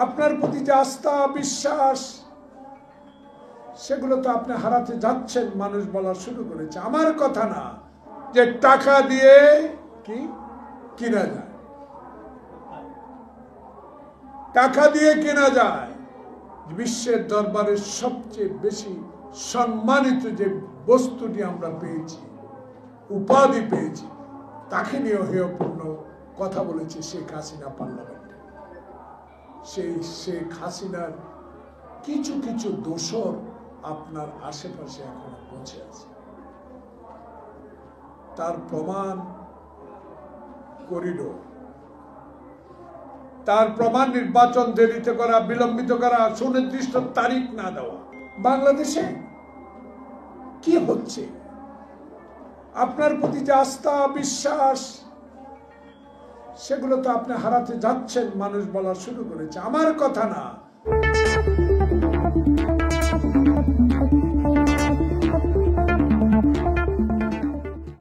আপনার প্রতি যে আস্থা বিশ্বাস সেগুলো তো আপনি হারাতে যাচ্ছেন। মানুষ বলা শুরু করেছে, আমার কথা না, যে টাকা দিয়ে কি কিনা যায়, টাকা দিয়ে কেনা যায়। বিশ্বের দরবারে সবচেয়ে বেশি সম্মানিত যে বস্তুটি আমরা পেয়েছি, উপাধি পেয়েছি, তাকে নিয়ে হেয়পূর্ণ কথা বলেছে শেখ হাসিনা পার্লামেন্টে। সেই শেখ হাসিনার কিছু কিছু দোসর আপনার আশেপাশে এখনো বসে আছে। তার প্রমাণ করিডোর, তার প্রমাণ নির্বাচন দেরিতে করা, বিলম্বিত করা, সুনির্দিষ্ট তারিখ না দেওয়া। বাংলাদেশে কি হচ্ছে? আপনার প্রতি যে আস্থা বিশ্বাস সেগুলো তো আপনি হারাতে যাচ্ছেন। মানুষ বলা শুরু করেছে, আমার কথা না।